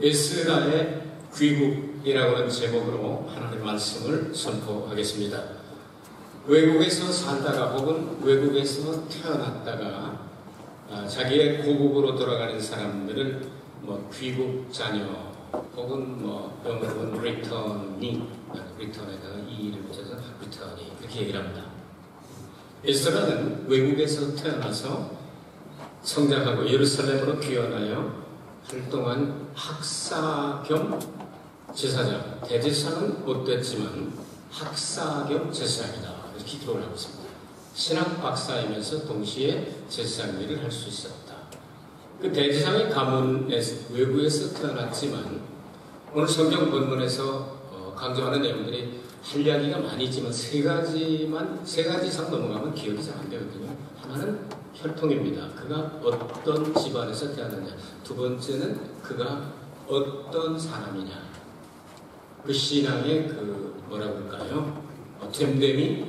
에스라의 귀국이라고 하는 제목으로 하나님의 말씀을 선포하겠습니다. 외국에서 살다가 혹은 외국에서 태어났다가 자기의 고국으로 돌아가는 사람들을 귀국 자녀 혹은 영어로는 리턴에다가 이를 붙여서 리턴이 이렇게 얘기를 합니다. 에스라는 외국에서 태어나서 성장하고 예루살렘으로 귀환하여 활동한 학사 겸 제사장, 대제사는 못됐지만 학사 겸 제사장이다 이렇게 기록을 하고 있습니다. 신학 박사이면서 동시에 제사장 일을 할 수 있었다. 그 대제사장의 가문에서 외국에서 태어났지만 오늘 성경 본문에서 강조하는 내용들이 할 이야기가 많이 있지만 세 가지 이상 넘어가면 기억이 잘 안 되거든요. 하나는 혈통입니다. 그가 어떤 집안에서 태어났냐. 두 번째는 그가 어떤 사람이냐. 그 신앙의 뭐라고 할까요? 됨됨이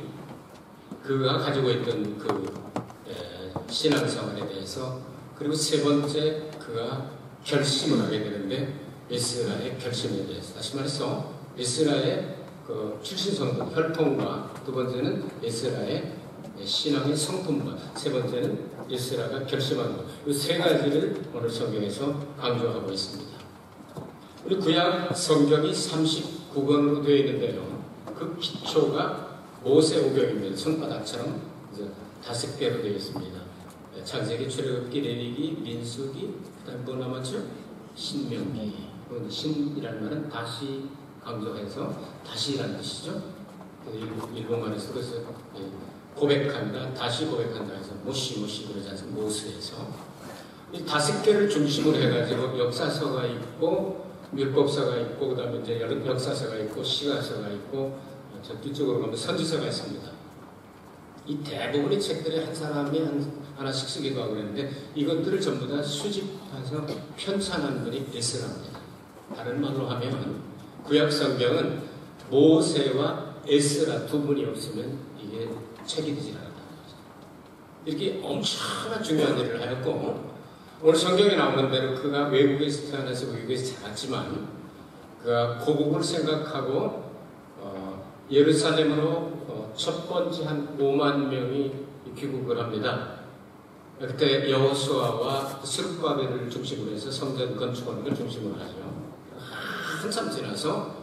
그가 가지고 있던 신앙생활에 대해서. 그리고 세 번째 그가 결심을 하게 되는데 에스라의 결심에 대해서. 다시 말해서 에스라의 출신 성분, 혈통과 두 번째는 에스라의 신앙의 성품과 세 번째는 에스라가 결심한 것. 이 세 가지를 오늘 성경에서 강조하고 있습니다. 우리 구약 성경이 39권으로 되어 있는데요. 그 기초가 모세오경입니다. 손바닥처럼 이제 5개로 되어 있습니다. 창세기, 출애굽기, 레위기, 민수기, 그다음 뭐 남았죠? 신명기. 신이라는 말은 다시 강조해서 다시라는 뜻이죠. 일본말에서 그래서 고백한다, 다시 고백한다 해서 모시 그러지 않습니까? 모스에서 이 5개를 중심으로 해가지고 역사서가 있고 율법서가 있고 그다음에 이제 역사서가 있고 시가서가 있고 저 뒤쪽으로 가면 선지서가 있습니다. 이 대부분의 책들이 한 사람이 하나씩 쓰기도 하고 그랬는데 이것들을 전부 다 수집해서 편찬한 분이 에스라입니다. 다른 말로 하면 구약 성경은 모세와 에스라 두 분이 없으면 이게 책이 되지 않았다는 거죠. 이렇게 엄청난 중요한 일을 하였고 오늘 성경에 나오는 대로 그가 외국에서 태어나서 외국에서 자랐지만 그가 고국을 생각하고 예루살렘으로 첫 번째 한 5만 명이 귀국을 합니다. 그때 여호수아와 스룹바벨을 중심으로 해서 성전 건축하는 걸 중심으로 하죠. 한참 지나서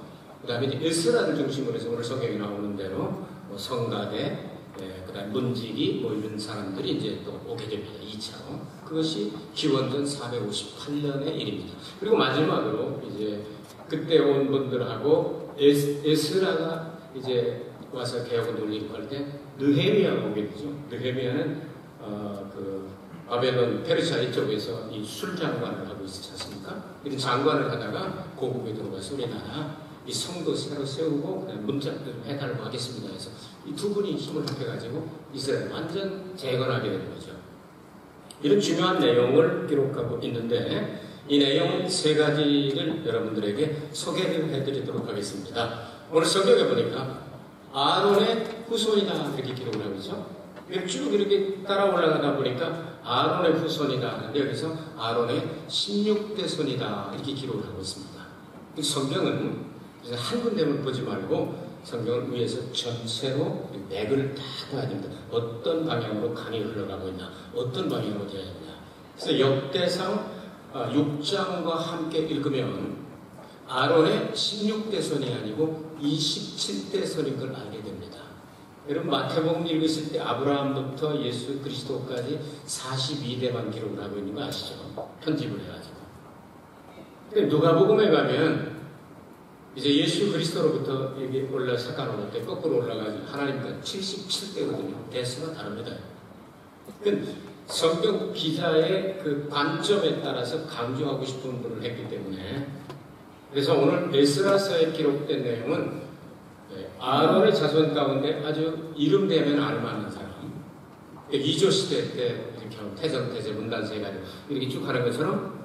그 다음에 에스라를 중심으로 해서 오늘 성경에 나오는 대로 성가대, 그 다음에 문지기 이런 사람들이 이제 또 오게 됩니다. 2차로. 그것이 기원전 458년의 일입니다. 그리고 마지막으로 이제 그때 온 분들하고 에스라가 이제 와서 개혁을 돌리고 할 때 느헤미야가 오게 되죠. 느헤미야는 바벨론 페르시아 이쪽에서 이 술장관을 하고 있지 않습니까? 이런 장관을 하다가 고국에 들어가서 우리나라 이 성도 새로 세우고 그다음에 문짝들을 해달라고 하겠습니다 해서 이 두 분이 힘을 합해가지고 이스라엘 완전 재건하게 된 거죠. 이런 중요한 내용을 기록하고 있는데 이 내용 세 가지를 여러분들에게 소개를 해드리도록 하겠습니다. 오늘 성경에 보니까 아론의 후손이다 이렇게 기록을 하고 있죠. 쭉 이렇게 따라 올라가다 보니까 아론의 후손이다 하는데 여기서 아론의 16대 손이다 이렇게 기록을 하고 있습니다. 성경은 한 군데만 보지 말고 성경을 위에서 전체로 맥을 다 봐야 됩니다. 어떤 방향으로 강이 흘러가고 있나, 어떤 방향으로 되어야 되냐. 그래서 역대상 6장과 함께 읽으면 아론의 16대 손이 아니고 27대 손인 걸 알게 됩니다. 여러분 마태복음 읽으실 때 아브라함부터 예수 그리스도까지 42대만 기록을 하고 있는 거 아시죠? 편집을 해가지고. 근데 누가복음에 가면 이제 예수 그리스도로부터 여기 사칸으로 때 거꾸로 올라가지고 하나님까지 77대거든요. 대수가 다릅니다. 그러니까 성경 기자의 그 관점에 따라서 강조하고 싶은 분을 했기 때문에 그래서 오늘 에스라서에 기록된 내용은 아론의 자손 가운데 아주 이름 되면 알만한 사람 2조 시대 때 이렇게 태정, 태제, 문단세 해가지고 이렇게 쭉 하는 것처럼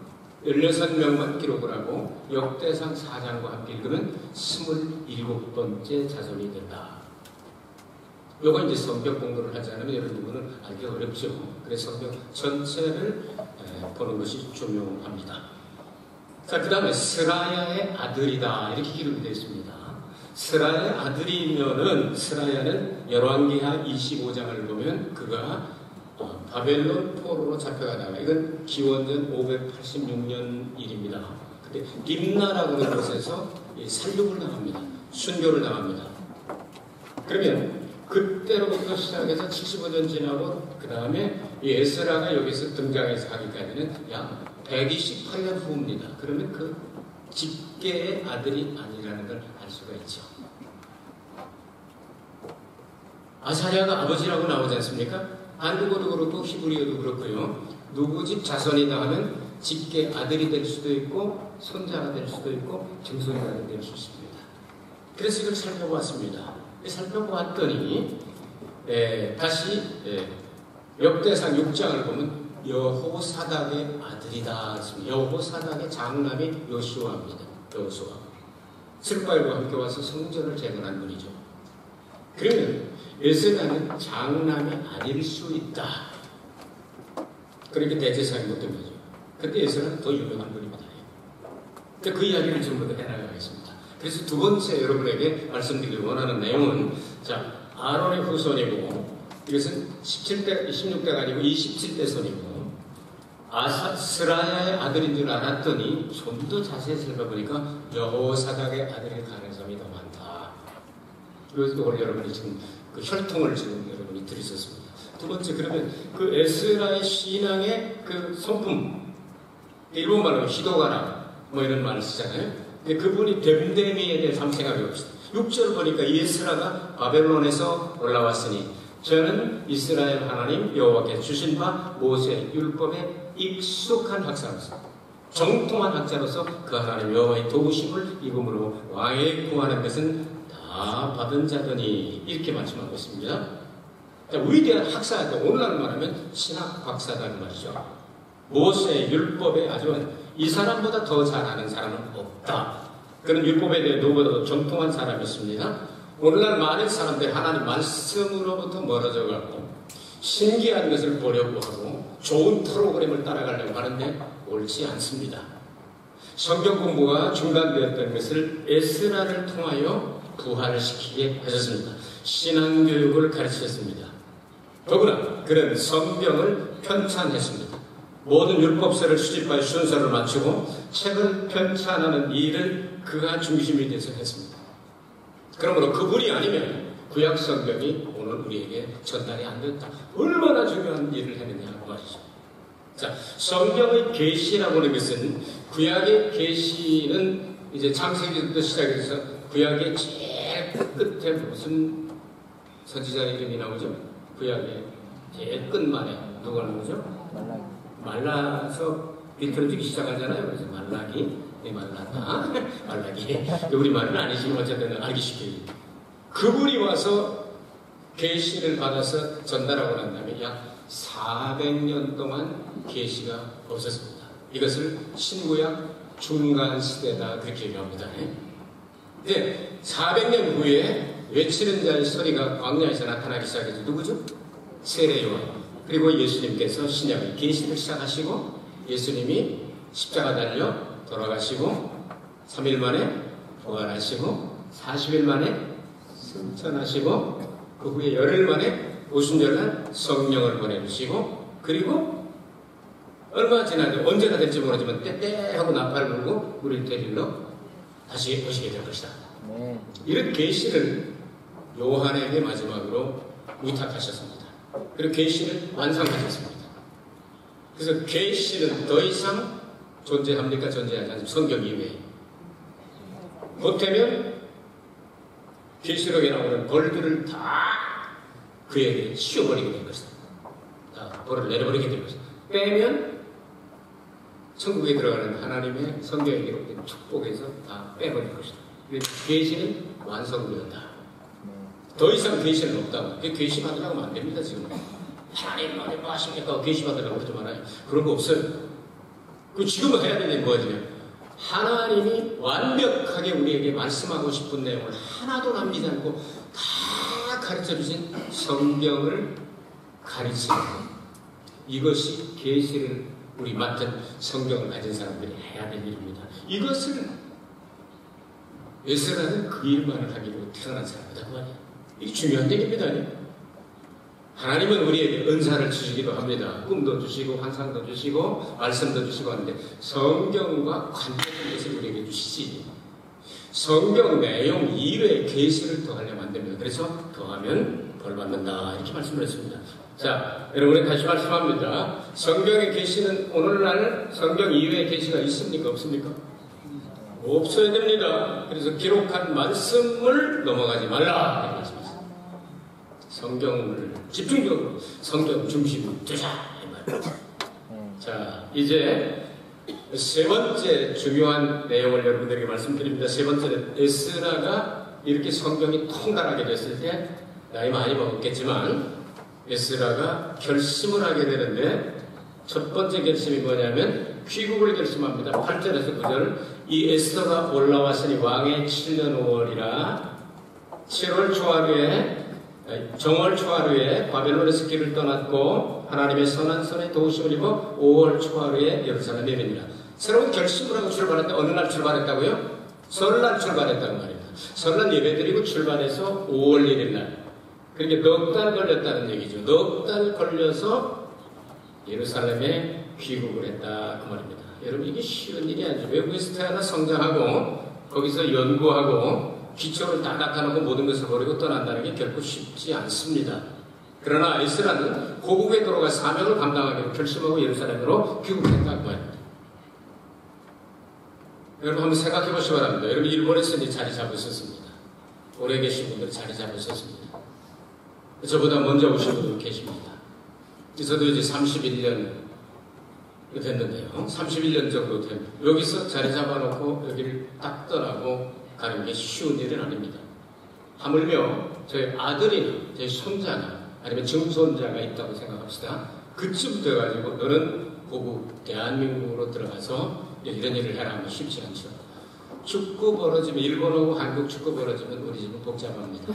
16명만 기록을 하고 역대상 4장과 함께 읽으면 27번째 자손이 된다. 요거 이제 성경 공부를 하지 않으면 여러분들은 알기 어렵죠. 그래서 성경 전체를 보는 것이 중요합니다. 자, 자, 그 다음에 스라야의 아들이다. 이렇게 기록이 되어 있습니다. 스라야의 아들이면은, 스라야는 열왕기하 25장을 보면 그가 바벨론 포로로 잡혀가다가, 이건 기원전 586년 일입니다. 근데 림나라고 하는 곳에서 살육을 당합니다. 순교를 당합니다. 그러면 그때로부터 시작해서 75년 지나고 그 다음에 이 에스라가 여기서 등장해서 하기까지는 약 128년 후입니다. 그러면 그 직계의 아들이 아니라는 걸 알 수가 있죠. 아사랴가 아버지라고 나오지 않습니까? 한국어도 그렇고 히브리어도 그렇고요. 누구 집 자손이다 하면 직계 아들이 될 수도 있고 손자가 될 수도 있고 증손자가 될 수 있습니다. 그래서 이걸 살펴보았습니다. 살펴보았더니 다시 역대상 6장을 보면 여호사닥의 아들이다. 여호사닥의 장남이 요시와입니다. 여호수아. 슬발과 함께 와서 성전을 재건한 분이죠. 그러면 에스라는 장남이 아닐 수 있다. 그렇게 대제사장이 못된 거죠. 근데 에스라는 더 유명한 분입니다. 그 이야기를 지금부터 해나가겠습니다. 그래서 두 번째 여러분에게 말씀드리기 원하는 내용은, 자, 아론의 후손이고, 이것은 16대가 아니고 27대 손이고, 스라야의 아들인 줄 알았더니 좀 더 자세히 살펴보니까 여호사닥의 아들일 가능성이 더 많다. 이것도 오늘 여러분이 지금 그 혈통을 지금 여러분이 들으셨습니다. 두 번째, 그러면 그 에스라의 신앙의 그 성품, 일본 말로 히도가라 뭐 이런 말을 쓰잖아요. 근데 그분이 됨됨이에 대해서 한번 생각해 봅시다. 6절 보니까 이 에스라가 바벨론에서 올라왔으니 저는 이스라엘 하나님 여호와께 주신 바 모세 율법에 익숙한 학자로서, 정통한 학자로서 그 하나님 여호와의 도우심을 입음으로 왕에 구하는 것은 다 받은 자더니, 이렇게 말씀하고 있습니다. 우리 대한 학사한테 오늘날 말하면 신학 박사라는 말이죠. 모세 율법에 아주 이 사람보다 더 잘하는 사람은 없다. 그런 율법에 대해 누구보다도 정통한 사람이 있습니다. 오늘날 많은 사람들이 하나님 말씀으로부터 멀어져 가고 신기한 것을 보려고 하고 좋은 프로그램을 따라가려고 하는데 옳지 않습니다. 성경 공부가 중단되었던 것을 에스라를 통하여 부활시키게 하셨습니다. 신앙교육을 가르치셨습니다. 더구나 그런 성경을 편찬했습니다. 모든 율법서를 수집하여 순서를 맞추고 책을 편찬하는 일을 그가 중심이 돼서 했습니다. 그러므로 그분이 아니면 구약 성경이 오늘 우리에게 전달이 안 됐다. 얼마나 중요한 일을 했느냐고 말이죠. 자, 성경의 계시라고 하는 것은, 구약의 계시는 이제 창세기부터 시작해서 구약의 제일 끝에 무슨 선지자 이름이 나오죠? 구약의 제일 끝만에 누가 나오죠? 말라서 비틀어지기 시작하잖아요. 그래서 말라기, 말라다, 말라기. 우리 말은 아니지만 어쨌든 알기 쉽게. 그분이 와서 계시를 받아서 전달하고 난 다음에 약 400년 동안 계시가 없었습니다. 이것을 신구약 중간 시대다 그렇게 얘기합니다. 네, 400년 후에 외치는 자의 소리가 광야에서 나타나기 시작해서 누구죠? 세례 요한. 그리고 예수님께서 신약의 계시를 시작하시고 예수님이 십자가 달려 돌아가시고 3일 만에 부활하시고 40일 만에 승천하시고 그 후에 열흘 만에 오순절날 성령을 보내주시고 그리고 얼마 지나도 언제가 될지 모르지만 때때하고 나팔을 불고 우리를 데리러 다시 오시게 될 것이다. 이런 계시를 요한에게 마지막으로 위탁하셨습니다. 그리고 계시를 완성하셨습니다. 그래서 계시는 더 이상 존재합니까? 존재하지 않습니까? 성경 이외에. 그렇다면 계시록에 나오는 벌들을 다 그에게 씌워버리게 될 것이다. 다 벌을 내려버리게 될 것이다. 빼면 천국에 들어가는 하나님의 성경에 기록된 축복에서 다 빼버릴 것이다. 계시는 완성되었다. 더 이상 계시는 없다. 계시 받으라고 하면 안 됩니다. 지금 하나님 뭐 하십니까? 계시 받으라고 하지 말아요. 그런 거 없어요. 그 지금은 해야 되는 게 뭐냐면 하나님이 완벽하게 우리에게 말씀하고 싶은 내용을 하나도 남기지 않고 다 가르쳐 주신 성경을 가르치는 것. 이것이 계시를 우리 맡은 성경을 가진 사람들이 해야 될 일입니다. 이것을 에스라는 그 일만을 하기로 태어난 사람이다 그 말이야. 이게 중요한 얘기입니다. 하나님은 우리에게 은사를 주시기도 합니다. 꿈도 주시고 환상도 주시고 말씀도 주시고 하는데 성경과 관계된 것을 우리에게 주시지 성경 내용 이외의 계시를 더하려면 안 됩니다. 그래서 더하면 벌 받는다 이렇게 말씀을 했습니다. 자, 여러분이 다시 말씀합니다. 성경의 계시는 오늘날 성경 이외의 계시가 있습니까? 없습니까? 없어야 됩니다. 그래서 기록한 말씀을 넘어가지 말라 이렇게 말씀하셨습니다. 성경을 집중적으로 성경 중심으로 두자 이 말입니다. 자, 이제 세 번째 중요한 내용을 여러분들에게 말씀드립니다. 세 번째는 에스라가 이렇게 성경이 통달하게 됐을 때 나이 많이 먹었겠지만 에스라가 결심을 하게 되는데 첫 번째 결심이 뭐냐면 귀국을 결심합니다. 8절에서 9절 이 에스더가 올라왔으니 왕의 7년 5월이라 7월 초하루에 정월 초하루에 바벨론에서 길을 떠났고 하나님의 선한 손에 도우심을 입어 5월 초하루에 예루살렘에 이르니라. 새로운 결심을 하고 출발했다. 어느 날 출발했다고요? 설날 출발했다는 말입니다. 설날 예배드리고 출발해서 5월 1일 날 그러니까 넉 달 걸렸다는 얘기죠. 넉 달 걸려서 예루살렘에 귀국을 했다 그 말입니다. 여러분 이게 쉬운 일이 아니죠. 외국에서 태어나 성장하고 거기서 연구하고 기초를 다 닦아놓고 모든 것을 버리고 떠난다는 게 결코 쉽지 않습니다. 그러나 에스라는 고국에 들어가 사명을 감당하기로 결심하고 예루살렘으로 귀국했다 그 말입니다. 여러분 한번 생각해 보시기 바랍니다. 여러분 일본에서 이제 자리 잡으셨습니다. 오래 계신 분들 자리 잡으셨습니다. 저보다 먼저 오신 분들 계십니다. 저도 이제 31년 됐는데요. 31년 정도 된 여기서 자리 잡아놓고 여기를 딱 떠나고 가는 게 쉬운 일은 아닙니다. 하물며 저희 아들이나 저희 손자나 아니면 증손자가 있다고 생각합시다. 그쯤 돼가지고 너는 고국 대한민국으로 들어가서 이런 일을 해라 하면 쉽지 않죠. 축구 벌어지면 일본하고 한국 축구 벌어지면 우리 집은 복잡합니다.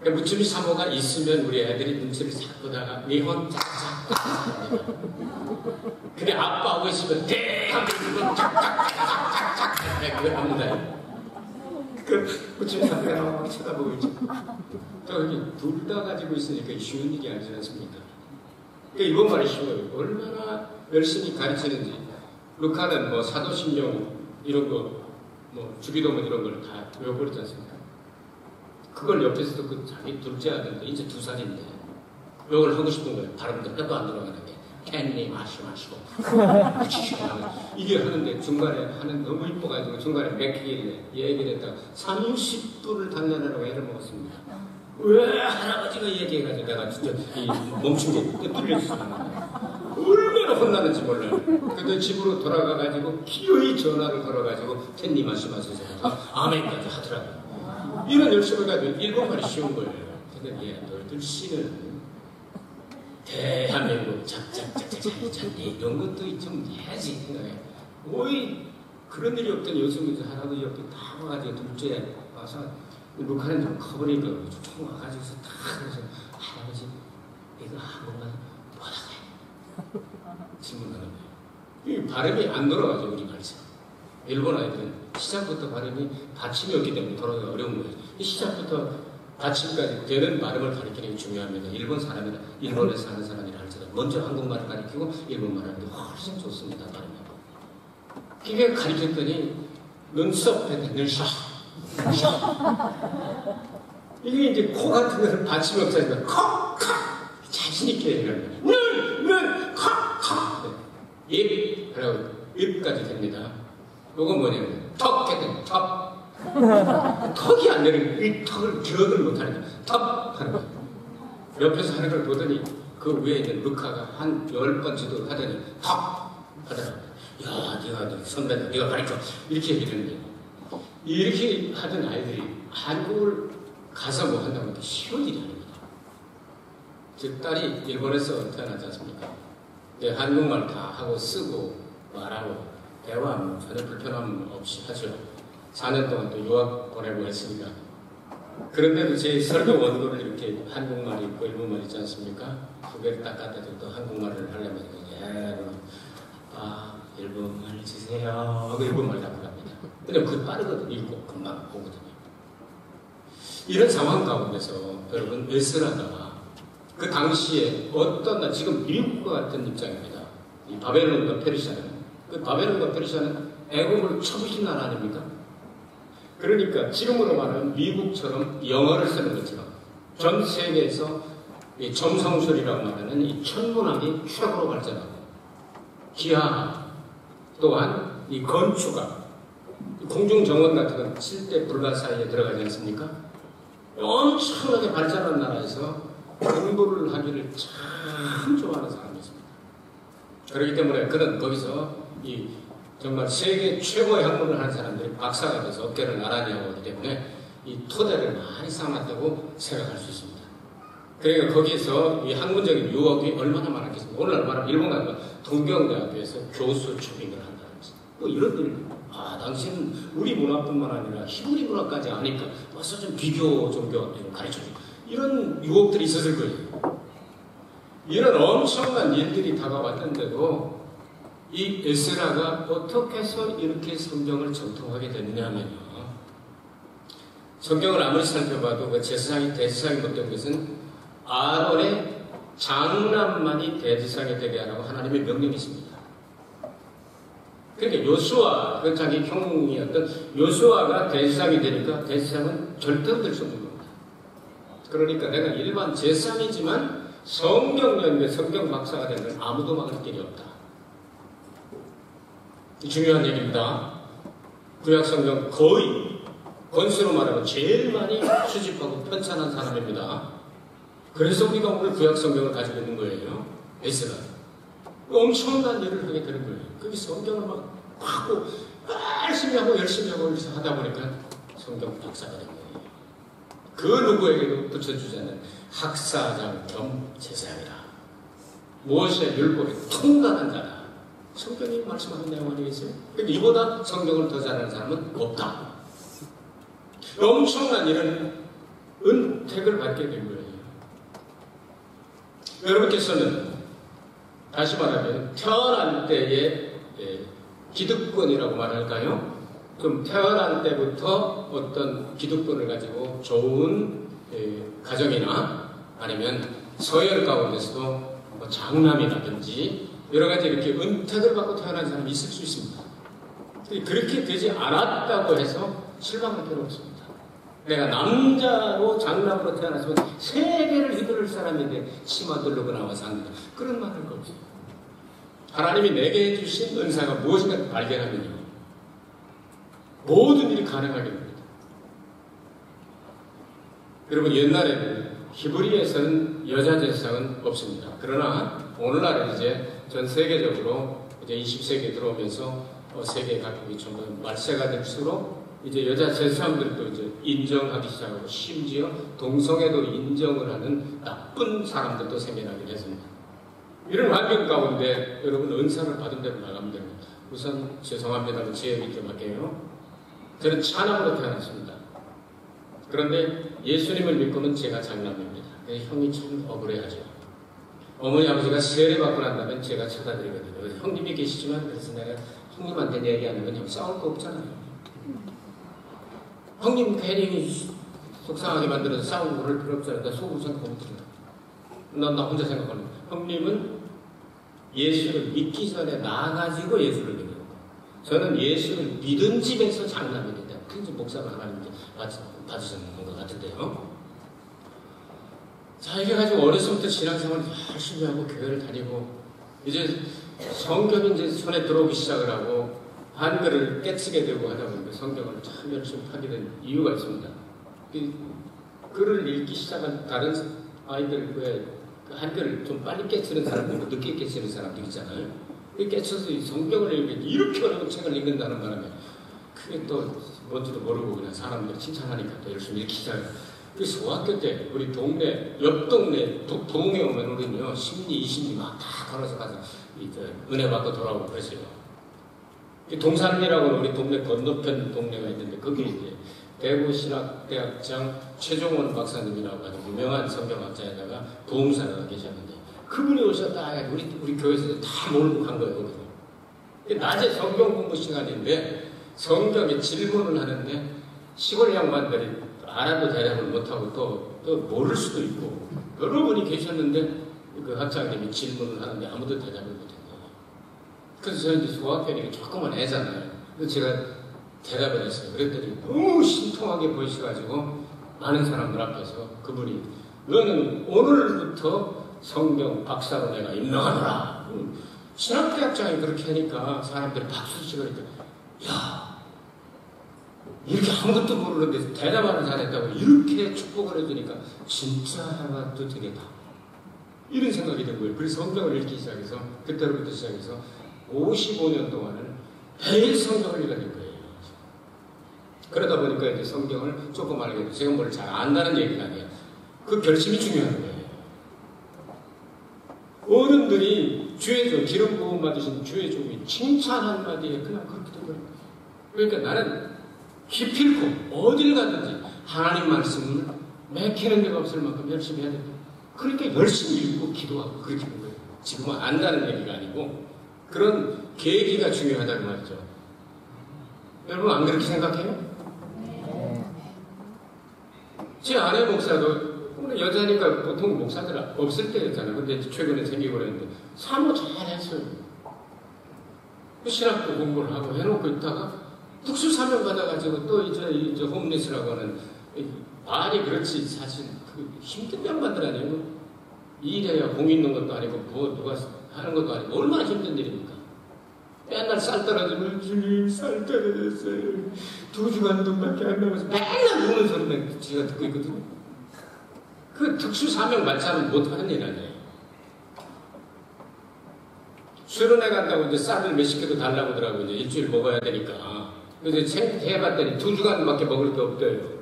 그러니까 무침이 사모가 있으면 우리 애들이 눈치를 싹 보다가 미혼 짝짝 근데 아빠하고 있으면 대한민국은 짝짝짝짝짝 그걸 합니다. 그 무침이 사모가 쳐다보고 있죠. 여기 둘 다 가지고 있으니까 쉬운 일이 아니지 않습니까? 그러니까 이번 말이 쉬워요. 얼마나 열심히 가르치는지. 루카는 뭐 사도신경 이런 거, 뭐 주기도문 이런 걸 다 외워버리지 않습니까? 그걸 옆에서도 그 자기 둘째 아들도 이제 2살인데 욕을 하고 싶은 거예요. 발음도 빼고 안 들어가는 게. 캔니 마시고 이게 하는데 중간에 하는 너무 이뻐가지고 중간에 맥히길래 얘기를 했다가 30분을 단련하라고 애를 먹었습니다. 왜 할아버지가 얘기해가지고 내가 진짜 이 멈춘 게 뚫려있어. 얼마나 혼나는지 몰라요. 근데 집으로 돌아가가지고 기어이 전화를 걸어가지고 캔니 마시면서 아멘까지 하더라고요. 이런 열심을 가지고 일본말이 쉬운 거예요. 근데 너희들 씨는 대한민국 짝짝짝짝짝짝니 이런 것도 좀 해야지 생각해. 오이 그런 일이 없던 요즘은 할아버지 옆에 다 와가지고 둘째 와서 루카는 좀 커버리니까 총 와가지고서 다 그래서 할아버지 이거 한국말 뭐라고 해? 질문하는 거예요. 이 발음이 안 돌아가죠 우리 말씀. 일본 아이들은 시작부터 발음이 받침이 없기 때문에 돌아가기 어려운 거예요. 이 시작부터 받침까지 되는 발음을 가르치는 게 중요합니다. 일본 사람이나 일본에 사는 사람이라 할지라도 먼저 한국말을 가르치고 일본말을 하는 게 훨씬 좋습니다. 발음이. 이게 가르쳤더니 눈썹 했는데 눈썹 이게 이제 코 같은 거는 받침이 없어지면 콕콕 자신있게 얘기하는 거예요. 콕콕 입 그리고 입까지 됩니다. 요건 뭐냐면 턱 했더니 턱 턱이 안 되는 이 턱을 기억을 못하는 거예요. 턱 하는 거예요. 옆에서 하는 걸 보더니 그 위에 있는 루카가 한 10번 지도를 하더니 턱 하더라고요. 야, 네가 선배다, 네가 가르쳐 이렇게 얘기를 했는데 이렇게 하던 아이들이 한국을 가서 뭐 한다는 게 쉬운 일이 아닙니다. 제 딸이 일본에서 태어나지 않습니까? 한국말 다 하고 쓰고 말하고 대화하면 전혀 불편함 없이 하죠. 4년 동안 또 유학 보내고 했으니까 그런데도 제 설교 원고를 이렇게 한국말이 있고 일본말 있지 않습니까? 두 개를 딱 갖다 줘도 한국말을 하려면 일본말 주세요 하고 일본말 답을 합니다. 근데 그게 빠르거든요. 읽고 금방 보거든요. 이런 상황 가운데서 여러분 에스라가 그 당시에 어떤 지금 미국과 같은 입장입니다. 이 바벨론과 페르시아는 그 바벨론과 페르시아는 애국을 쳐부신 나라 아닙니까? 그러니까 지금으로 말하면 미국처럼 영어를 쓰는 것처럼 전 세계에서 이 점성술이라고 말하는 이 천문학이 최고로 발전하고 기하 또한 이 건축학 공중정원 같은 건 7대 불가사의에 들어가지 않습니까? 엄청나게 발전한 나라에서 공부를 하기를 참 좋아하는 사람이었습니다. 그렇기 때문에 그는 거기서 이 정말 세계 최고의 학문을 하는 사람들이 박사가 돼서 어깨를 나란히 하고 오기 때문에 이 토대를 많이 쌓아놨다고 생각할 수 있습니다. 그러니까 거기서 이 학문적인 유혹이 얼마나 많았겠습니까? 오늘 말하면 일본 가서 동경대학교에서 교수 초빙을 한다든지 뭐 이런 일. 당신은 우리 문화뿐만 아니라 히브리 문화까지 아니까 와서 좀 비교 종교를 가르쳐주고 이런 유혹들이 있었을 거예요. 이런 엄청난 일들이 다가왔는데도 이 에스라가 어떻게 해서 이렇게 성경을 정통하게 됐느냐 하면요. 성경을 아무리 살펴봐도 그 제사장이 대제사장이 못된 것은 아론의 장남만이 대제사장이 되게 하라고 하나님의 명령이 있습니다. 그러니까 요수아, 그 자기 형이었던 요수아가 대제사장이 되니까 대제사장은 절대로 될 수 없는 겁니다. 그러니까 내가 일반 제사장이지만 성경 연구에 성경 박사가 되면 아무도 막을 길이 없다. 중요한 얘기입니다. 구약 성경 거의 권수로 말하면 제일 많이 수집하고 편찬한 사람입니다. 그래서 우리가 오늘 구약 성경을 가지고 있는 거예요. 에스라. 엄청난 일을 하게 되는 거예요. 그게 성경을 막 하고 열심히 하고 하다 보니까 성경 박사가 된 거예요. 그 누구에게도 붙여주자는 학사장 겸 제사장이라. 무엇의 율법에 통달한 자라. 성경이 말씀하는 내용 아니겠어요? 그러니까 이보다 성경을 더 잘하는 사람은 없다. 엄청난 이런 은택을 받게 된 거예요. 여러분께서는 다시 말하면 태어날 때의 기득권이라고 말할까요? 그럼 태어날 때부터 어떤 기득권을 가지고 좋은 가정이나 아니면 서열 가운데서도 뭐 장남이라든지 여러 가지 이렇게 은택을 받고 태어난 사람이 있을 수 있습니다. 그렇게 되지 않았다고 해서 실망할 필요 없습니다. 내가 남자로 장남으로 태어났으면 세계를 휘두를 사람인데 치마들고 나와서 합니다. 그런 말할 거 없어요. 하나님이 내게 해주신 은사가 무엇인가 발견하면요. 모든 일이 가능하게 됩니다. 여러분 옛날에는 히브리에서는 여자 제사장은 없습니다. 그러나 오늘날은 이제 전 세계적으로 이제 20세기에 들어오면서 세계 각국이 전부 말세가 될수록 이제 여자 제사장들도 이제 인정하기 시작하고 심지어 동성애도 인정을 하는 나쁜 사람들도 생겨나긴 했습니다. 이런 환경 가운데 여러분 은사를 받은 대로 나가면 됩니다. 우선 죄송합니다만 제 얘기 좀 할게요. 저는 차남으로 태어났습니다. 그런데 예수님을 믿고는 제가 장남입니다. 형이 참 억울해하죠. 어머니 아버지가 세례 받고 난다면 제가 찾아드리거든요. 형님이 계시지만 그래서 내가 형님한테 얘기하면 형 싸울 거 없잖아요. 형님 괜히 속상하게 만들어서 싸우고 그럴 필요 없잖아요. 나 속으로 생각하면 나 혼자 생각하는 거예요. 형님은 예수를 믿기 전에 나가지고 예수를 믿는 거예요. 저는 예수를 믿은 집에서 장남이 된다. 큰집 목사가 하나님께 받으셨는 것 같은데요. 자, 이게 가지고 어려서부터 신앙생활을 열심히 하고 교회를 다니고 이제 성경이 이제 손에 들어오기 시작을 하고 한글을 깨치게 되고 하다 보니까 성경을 참 열심히 하게 된 이유가 있습니다. 글을 읽기 시작한 다른 아이들 왜 한글을 좀 빨리 깨치는 사람들과 늦게 깨치는 사람들 있잖아요. 깨쳐서 이 성경을 읽는데 이렇게 어려운 책을 읽는다는 바람에 그게 또 뭔지도 모르고 그냥 사람들이 칭찬하니까 또 열심히 읽기 시작해요. 그래서 소학교 때 우리 동네 옆 동네 도봉에 오면 우리는요 10리 20리 막 다 걸어서 가서 이제 은혜 받고 돌아오고 그랬어요. 동산리라고 우리 동네 건너편 동네가 있는데 거기 이제 대구신학대학장 최종원 박사님이라고 하는 유명한 성경학자에다가 부흥사가 계셨는데 그분이 오셨다. 우리 교회에서 다 몰고 간 거예요. 거기서. 낮에 성경 공부 시간인데 성경에 질문을 하는데 시골 양반들이 알아도 대답을 못하고 또 모를 수도 있고 여러 분이 계셨는데 그 학장님이 질문을 하는데 아무도 대답을 못했어요. 그래서 저는 이제 소학교니까 조금만 애잖아요. 그래서 제가 대답을 했어요. 그랬더니 너무 신통하게 보이셔가지고 많은 사람들 앞에서 그분이 너는 오늘부터 성경 박사로 내가 임명하노라. 신학대학장이 그렇게 하니까 사람들이 박수 치고 그러니까 야 이렇게 아무것도 모르는데 대답하는 잘했다고 이렇게 축복을 해주니까 진짜 하나도 되겠다. 이런 생각이 든 거예요. 그래서 성경을 읽기 시작해서 그때로부터 시작해서 55년 동안은 매일 성경을 읽어야 될 거예요. 그러다 보니까 이제 성경을 조금 알게 돼요. 제가 뭘 잘 안다는 얘기가 아니에요. 그 결심이 중요한 거예요. 어른들이 주의 종, 기름 부음 받으신 주의 종이 칭찬 한마디에 그냥 그렇게 된 거예요. 그러니까 나는 기필코 어딜 가든지 하나님 말씀을 맥히는 데가 없을 만큼 열심히 해야 됩니다. 그러니까 열심히 읽고 기도하고 그렇게 된 거예요. 지금은 안다는 얘기가 아니고 그런 계기가 중요하다는 말이죠. 여러분 안 그렇게 생각해요? 제 아내 목사도 여자니까 보통 목사들 없을 때였잖아요. 근데 최근에 생기고 그랬는데 사모 잘했어요. 신학도 공부를 하고 해놓고 있다가 특수 사명 받아가지고 또 이제 홈리스라고 하는 말이 그렇지 사실 그 힘든 양반들 아니에요. 일해야 공 있는 것도 아니고 뭐 누가 하는 것도 아니고 얼마나 힘든 일입니까? 맨날 쌀 떨어지면 주님 쌀 떨어졌어요. 2주간 돈밖에 안 남아서 맨날 우는 소리만 제가 듣고 있거든요. 그 특수 사명 말차는 못하는 일 아니에요. 수련회 간다고 이제 쌀을 몇십 개도 달라고 하더라고요. 이제 일주일 먹어야 되니까. 그래서 해봤더니 2주간밖에 먹을 게 없대요.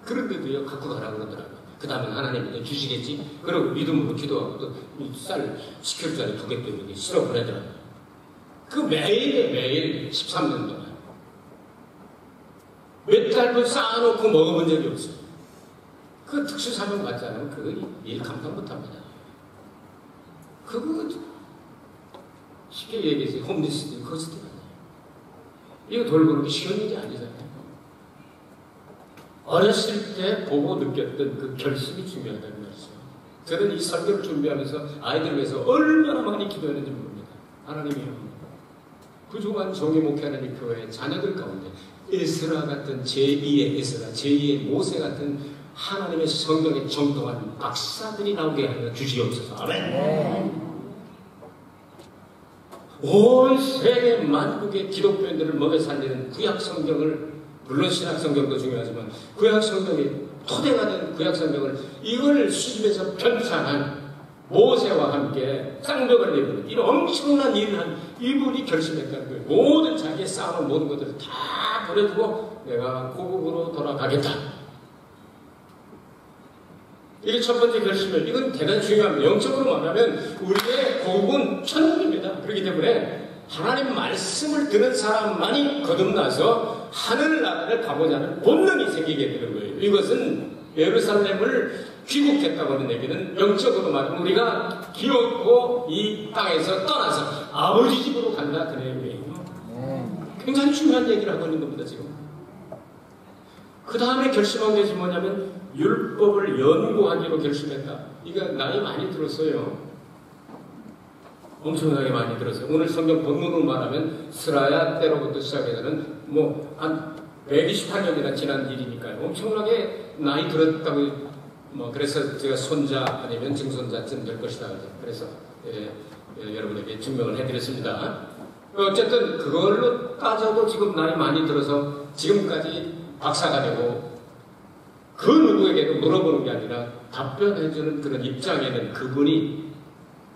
그런데도요, 갖고 가라고 그러더라고요. 그 다음에 하나님이 주시겠지? 그러고 믿음으로 기도하고 또 쌀 10kg짜리 2개 또 이렇게 실어 보내더라고요. 그 매일 13년 동안. 몇 달도 쌓아놓고 먹어본 적이 없어요. 그 특수 사명 받지 않으면 그거 일 감당 못 합니다. 그거 쉽게 얘기해서 홈리스들 거스들 아니에요. 이거 돌보는 게 쉬운 일이 아니잖아요. 어렸을 때 보고 느꼈던 그 결심이 중요하다는 말이죠. 저는 이 설교를 준비하면서 아이들 위해서 얼마나 많이 기도했는지 모릅니다. 하나님이요. 부족한 종이 목회하는 이 교회의 자녀들 가운데 에스라 같은 제2의 에스라, 제2의 모세 같은 하나님의 성경에 정통한 박사들이 나오게 하여 주시옵소서. 아멘. 온 세계 만국의 기독교인들을 먹여 살리는 구약 성경을, 물론 신약 성경도 중요하지만 구약 성경이 토대가 된 구약 성경을 이걸 수집해서 편찬한 모세와 함께 쌍벽을 내리는 이런 엄청난 일을 한 이분이 결심했다는 거예요. 모든 자기의 쌓아놓은 모든 것들을 다 버려두고 내가 고국으로 돌아가겠다. 이게 첫 번째 결심이에요. 이건 대단히 중요합니다. 영적으로 말하면 우리의 고국은 천국입니다. 그렇기 때문에 하나님 말씀을 듣는 사람만이 거듭나서 하늘나라를 가고자 하는 본능이 생기게 되는 거예요. 이것은 예루살렘을 귀국했다고 하는 얘기는 영적으로 말하면 우리가 기어고 이 땅에서 떠나서 아버지 집으로 간다 그 내용이에요. 굉장히 중요한 얘기를 하고 있는 겁니다. 지금. 그 다음에 결심한 것이 뭐냐면 율법을 연구하기로 결심했다. 이거 나이 많이 들었어요. 엄청나게 많이 들었어요. 오늘 성경 본문으로 말하면 스라야 때로부터 시작해서는 뭐 한 128년이나 지난 일이니까요. 엄청나게 나이 들었다고 뭐 그래서 제가 손자 아니면 증손자쯤 될 것이다. 그래서 여러분에게 증명을 해드렸습니다. 어쨌든 그걸로 따져도 지금 나이 많이 들어서 지금까지 박사가 되고 그 누구에게도 물어보는 게 아니라 답변해주는 그런 입장에는 그분이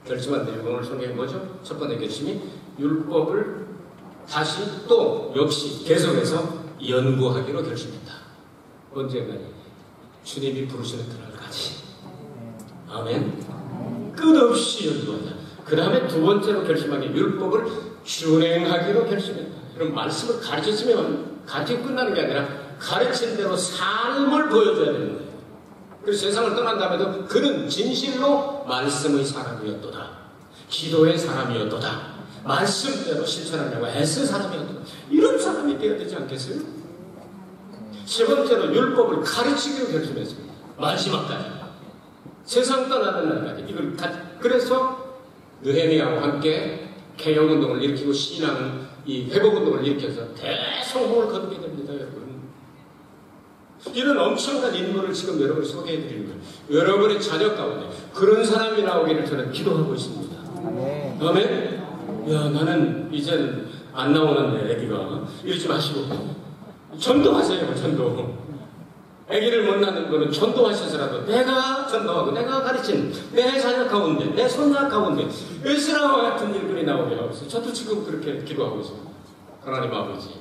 결심한 내용 오늘 성경이 뭐죠? 첫 번째 결심이 율법을 다시 또 역시 계속해서 연구하기로 결심했다. 언제까지? 주님이 부르시는 그날까지. 아멘. 끝없이 연구하자. 그 다음에 두 번째로 결심한 게 율법을 준행하기로 결심했다. 그럼 말씀을 가르쳤으면 가르치고 끝나는 게 아니라 가르친 대로 삶을 보여줘야 되는 거예요. 그래서 세상을 떠난 다음에도 그는 진실로 말씀의 사람이었도다. 기도의 사람이었도다. 말씀대로 실천하려고 애쓴 사람이었도다. 이런 사람이 되어야 되지 않겠어요? 세 번째로 율법을 가르치기로 결심했습니다. 마지막까지. 세상 떠나는 날까지. 그래서 느헤미야와 함께 개혁운동을 일으키고 신앙, 이 회복운동을 일으켜서 대성공을 거두게 됩니다, 여러분. 이런 엄청난 인물을 지금 여러분이 소개해드리는 거예요. 여러분의 자녀 가운데 그런 사람이 나오기를 저는 기도하고 있습니다. 아멘? 야, 나는 이제는 안 나오는데, 애기가. 이러지 마시고. 전도하세요, 전도. 애기를 못 낳는 거는 전도하셔서라도 내가 전도하고 내가 가르친 내 자녀 가운데, 내 손자 가운데 에스라와 같은 일들이 나오게 하고 있어요. 저도 지금 그렇게 기도하고 있습니다. 하나님 아버지.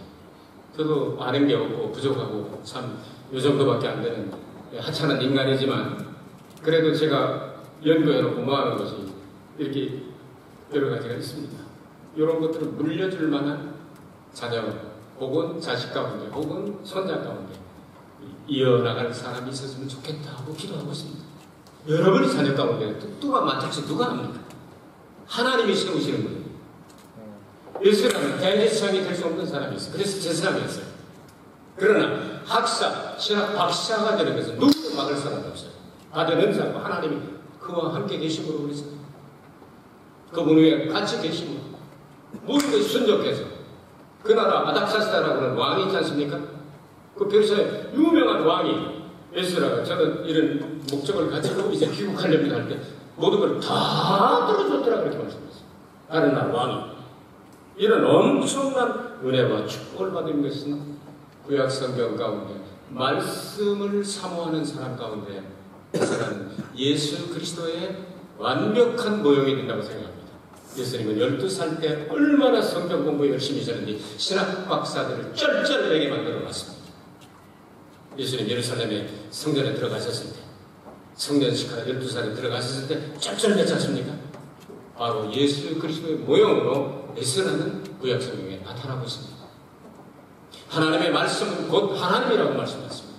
저도 아는 게 없고 부족하고 참 요 정도밖에 안 되는 하찮은 인간이지만 그래도 제가 연구해놓고 모아놓은 것이 이렇게 여러 가지가 있습니다. 이런 것들을 물려줄 만한 자녀 혹은 자식 가운데 혹은 손자 가운데 이어나갈 사람이 있었으면 좋겠다 하고 기도하고 있습니다. 여러분의 자녀 가운데 누가 맡을지 누가 압니까? 하나님이 세우시는 거예요. 예수라는 대제사장이 될 수 없는 사람이 있어요. 그래서 제사장이었어요. 그러나 학사, 신학 박사가 되는 것은 누구도 막을 사람이 없어요. 다들 은사고 하나님이 그와 함께 계심으로 그래서 그분 위에 같이 계심으로 모든 것이 순적해서 그 나라 아닥사스다라고 하는 왕이 있지 않습니까? 그 페르시아의 유명한 왕이 에스라가 저는 이런 목적을 가지고 이제 귀국하려면 할 때 모든 걸 다 들어줬더라 그렇게 말씀했어요. 다른 나라 왕이. 이런 엄청난 은혜와 축복을 받은 것은 구약성경 가운데 말씀을 사모하는 사람 가운데 에스라는 예수 그리스도의 완벽한 모형이 된다고 생각합니다. 예수님은 12살 때 얼마나 성경 공부 열심히 하셨는지 신학 박사들을 쩔쩔매게 만들어 놨습니다. 예수님 예루살렘에 성전에 들어가셨을 때 성전식하러 12살에 들어가셨을 때 쩔쩔매지 않습니까? 바로 예수 그리스도의 모형으로 에스라는 구약성경에 나타나고 있습니다. 하나님의 말씀은 곧 하나님이라고 말씀하셨습니다.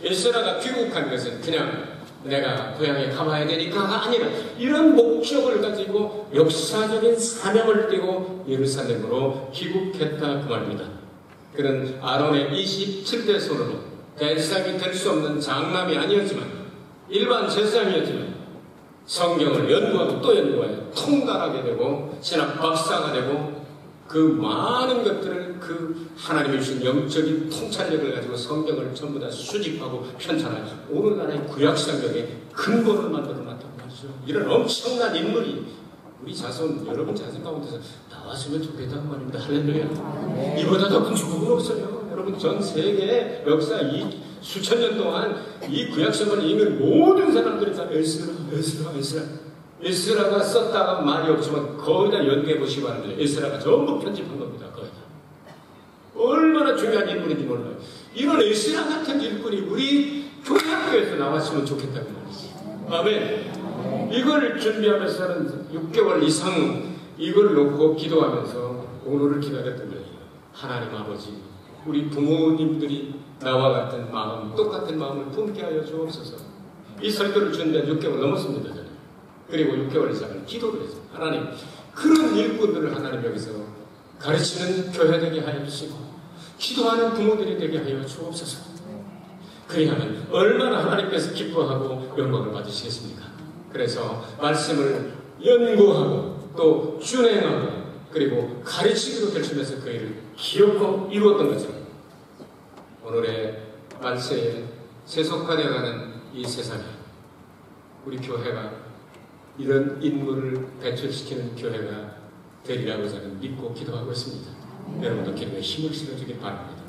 에스라가 귀국한 것은 그냥 내가 고향에 가봐야 되니까가 아니라 이런 목적을 가지고 역사적인 사명을 띠고 예루살렘으로 귀국했다 그 말입니다. 그는 아론의 27대 손으로 대제사장이 될 수 없는 장남이 아니었지만 일반 제사장이었지만 성경을 연구하고 또 연구하여 통달하게 되고 신학 박사가 되고 그 많은 것들을 그 하나님이 주신 영적인 통찰력을 가지고 성경을 전부 다 수집하고 편찬하여 오늘날의 구약성경의 근본을 만들어 놨다고 말이죠. 이런 엄청난 인물이 우리 자손, 여러분 자손 가운데서 나왔으면 좋겠다는 말입니다. 할렐루야. 이보다 더 큰 축복은 없어요. 여러분 전 세계의 역사 이 수천 년 동안 이 구약성경을 읽은 모든 사람들이 다 에스라가 썼다가 말이 없지만 거의 다 연구해 보시기 바랍니다. 에스라가 전부 편집한 겁니다. 거의 다. 얼마나 중요한 인물인지 몰라요. 이런 에스라 같은 일꾼이 우리 교회학교에서 나왔으면 좋겠다고 말이지. 아멘. 이걸 준비하면서는 6개월 이상 이걸 놓고 기도하면서 오늘을 기다렸던 거예요. 하나님 아버지, 우리 부모님들이 나와 같은 마음, 똑같은 마음을 품게 하여 주옵소서. 이 설교를 준비한 6개월 넘었습니다. 저는. 그리고 6개월 이상을 기도를 했어요. 하나님, 그런 일꾼들을 하나님 여기서 가르치는 교회 되게 하여 주시고 기도하는 부모들이 되게 하여 주옵소서. 그리하면 얼마나 하나님께서 기뻐하고 영광을 받으시겠습니까? 그래서 말씀을 연구하고 또 준행하고 그리고 가르치기로 결심해서 그 일을 기억하고 이루었던 것처럼 오늘의 말세에 세속화되어가는 이 세상에 우리 교회가 이런 인물을 배출시키는 교회가 되리라고 저는 믿고 기도하고 있습니다. 여러분도 기도에 힘을 실어주길 바랍니다.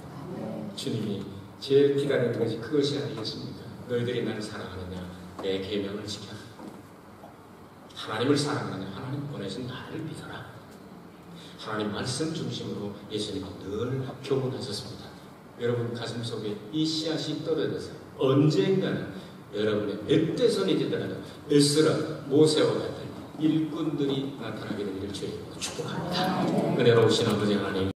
주님이 제일 기다리는 것이 그것이 아니겠습니까? 너희들이 나를 사랑하느냐? 내 계명을 지켜라. 하나님을 사랑하느냐? 하나님 보내신 나를 믿어라. 하나님 말씀 중심으로 예수님은 늘 교훈하셨습니다. 여러분 가슴 속에 이 씨앗이 떨어져서 언젠가는 여러분의 몇 대손이 되더라도 에스라, 모세와 같은 일꾼들이 나타나게 되기를 주의 축복합니다. 은혜로우신 아버지 하나님